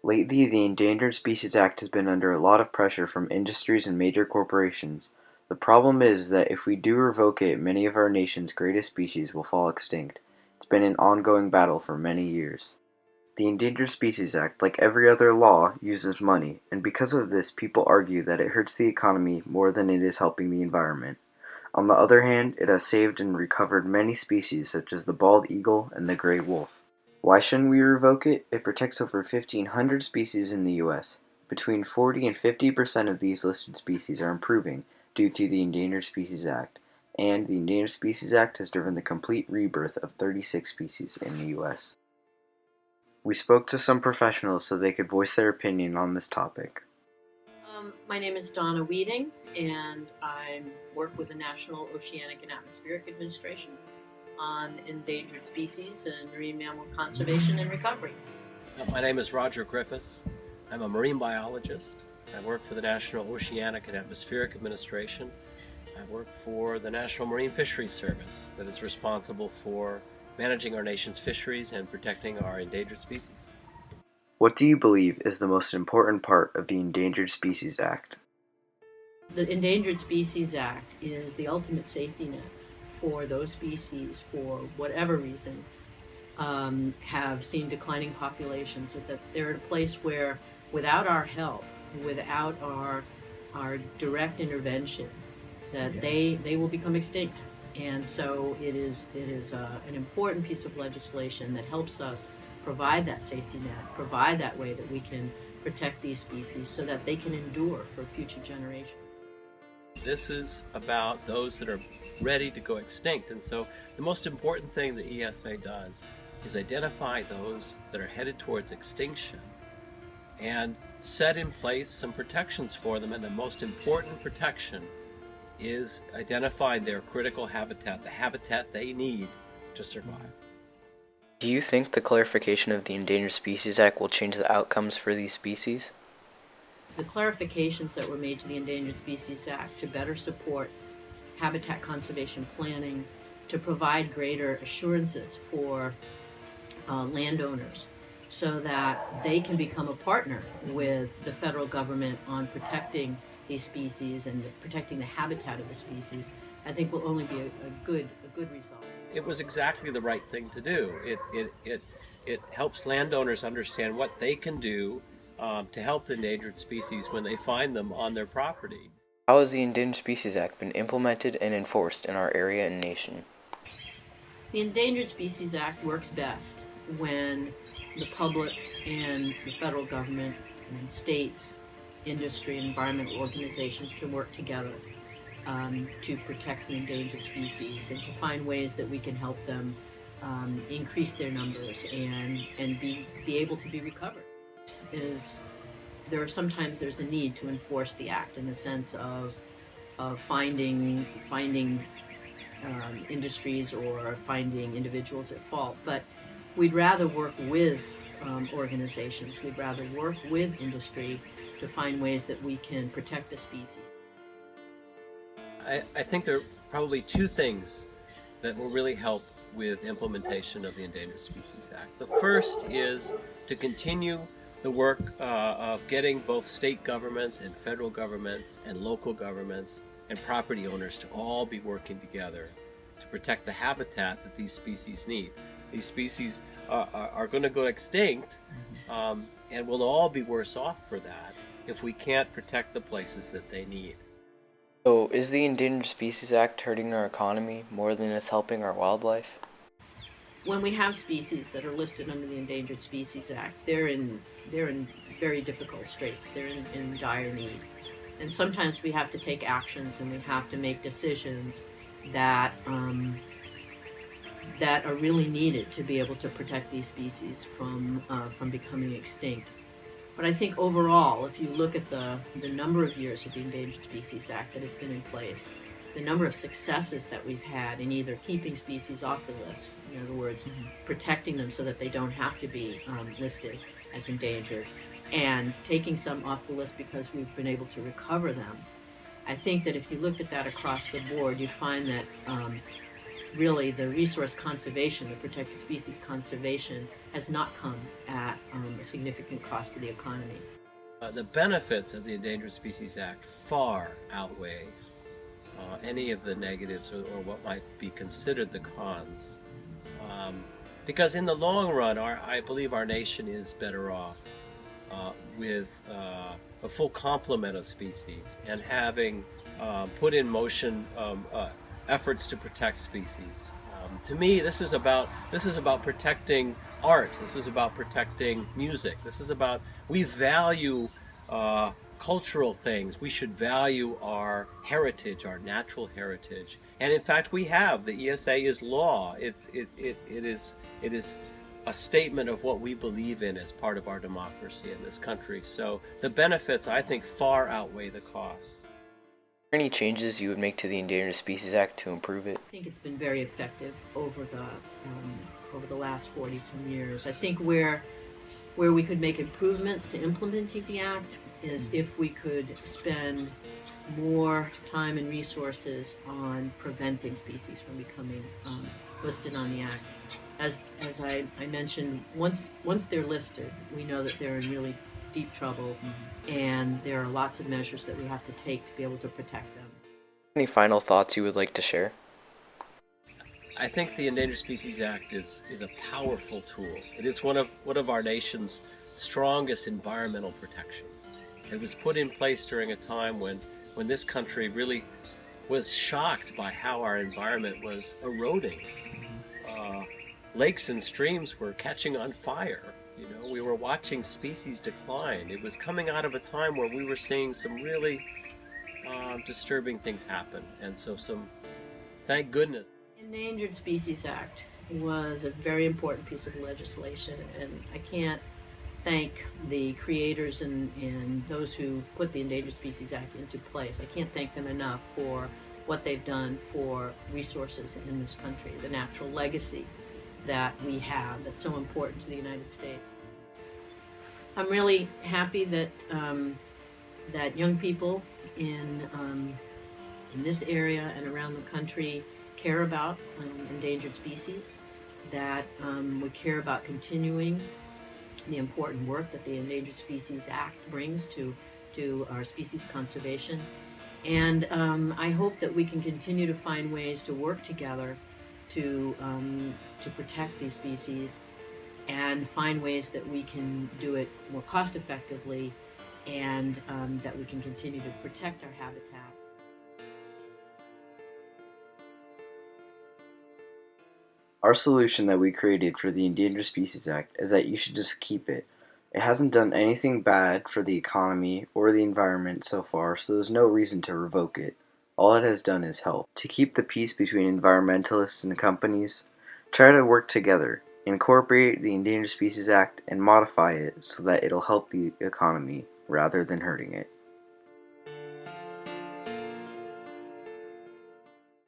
Lately, the Endangered Species Act has been under a lot of pressure from industries and major corporations. The problem is that if we do revoke it, many of our nation's greatest species will fall extinct. It's been an ongoing battle for many years. The Endangered Species Act, like every other law, uses money, and because of this, people argue that it hurts the economy more than it is helping the environment. On the other hand, it has saved and recovered many species such as the bald eagle and the gray wolf. Why shouldn't we revoke it? It protects over 1,500 species in the U.S. Between 40 and 50% of these listed species are improving due to the Endangered Species Act, and the Endangered Species Act has driven the complete rebirth of 36 species in the U.S. We spoke to some professionals so they could voice their opinion on this topic. My name is Donna Weeding, and I work with the National Oceanic and Atmospheric Administration on endangered species and marine mammal conservation and recovery. My name is Roger Griffiths. I'm a marine biologist. I work for the National Oceanic and Atmospheric Administration. I work for the National Marine Fisheries Service that is responsible for managing our nation's fisheries and protecting our endangered species. What do you believe is the most important part of the Endangered Species Act? The Endangered Species Act is the ultimate safety net for those species, for whatever reason, have seen declining populations, so that they're at a place where, without our help, without our direct intervention, that they will become extinct. And so it is an important piece of legislation that helps us provide that safety net, provide that way that we can protect these species so that they can endure for future generations. This is about those that are ready to go extinct, and so the most important thing the ESA does is identify those that are headed towards extinction and set in place some protections for them. And the most important protection is identifying their critical habitat, the habitat they need to survive. Do you think the clarification of the Endangered Species Act will change the outcomes for these species? The clarifications that were made to the Endangered Species Act to better support habitat conservation planning, to provide greater assurances for landowners so that they can become a partner with the federal government on protecting these species and protecting the habitat of the species, I think will only be a good result. It was exactly the right thing to do. It helps landowners understand what they can do to help the endangered species when they find them on their property. How has the Endangered Species Act been implemented and enforced in our area and nation? The Endangered Species Act works best when the public and the federal government and states, industry, and environmental organizations can work together to protect the endangered species and to find ways that we can help them increase their numbers and be able to be recovered. Sometimes there's a need to enforce the act in the sense of finding industries or finding individuals at fault, but we'd rather work with organizations. We'd rather work with industry to find ways that we can protect the species. I think there are probably two things that will really help with implementation of the Endangered Species Act. The first is to continue the work of getting both state governments and federal governments and local governments and property owners to all be working together to protect the habitat that these species need. These species are going to go extinct, and we'll all be worse off for that if we can't protect the places that they need. So, is the Endangered Species Act hurting our economy more than it's helping our wildlife? When we have species that are listed under the Endangered Species Act, they're in very difficult straits. They're in dire need. And sometimes we have to take actions and we have to make decisions that are really needed to be able to protect these species from becoming extinct. But I think overall, if you look at the number of years of the Endangered Species Act that has been in place, the number of successes that we've had in either keeping species off the list, in other words, protecting them so that they don't have to be listed as endangered, and taking some off the list because we've been able to recover them, I think that if you looked at that across the board, you'd find that really the resource conservation, the protected species conservation, has not come at a significant cost to the economy. The benefits of the Endangered Species Act far outweigh any of the negatives or what might be considered the cons. Um, because in the long run, I believe our nation is better off with a full complement of species and having put in motion efforts to protect species. To me, this is about protecting art. This is about protecting music. This is about we value cultural things. We should value our heritage, our natural heritage. And in fact, we have the ESA is law. It is a statement of what we believe in as part of our democracy in this country. So the benefits, I think, far outweigh the costs. Are there any changes you would make to the Endangered Species Act to improve it? I think it's been very effective over the last 40 some years. I think where we could make improvements to implementing the act is if we could spend more time and resources on preventing species from becoming listed on the act. As I mentioned, once they're listed, we know that they're in really deep trouble, and there are lots of measures that we have to take to be able to protect them. Any final thoughts you would like to share? I think the Endangered Species Act is a powerful tool. It is one of our nation's strongest environmental protections. It was put in place during a time when this country really was shocked by how our environment was eroding. Lakes and streams were catching on fire. You know, we were watching species decline. It was coming out of a time where we were seeing some really disturbing things happen. And so thank goodness. Endangered Species Act was a very important piece of legislation, and I can't thank the creators and those who put the Endangered Species Act into place. I can't thank them enough for what they've done for resources in this country, the natural legacy that we have that's so important to the United States. I'm really happy that that young people in this area and around the country care about endangered species, that we care about continuing the important work that the Endangered Species Act brings to our species conservation. And I hope that we can continue to find ways to work together to protect these species, and find ways that we can do it more cost effectively, and that we can continue to protect our habitat. Our solution that we created for the Endangered Species Act is that you should just keep it. It hasn't done anything bad for the economy or the environment so far, so there's no reason to revoke it. All it has done is help. To keep the peace between environmentalists and companies, try to work together, incorporate the Endangered Species Act, and modify it so that it'll help the economy rather than hurting it.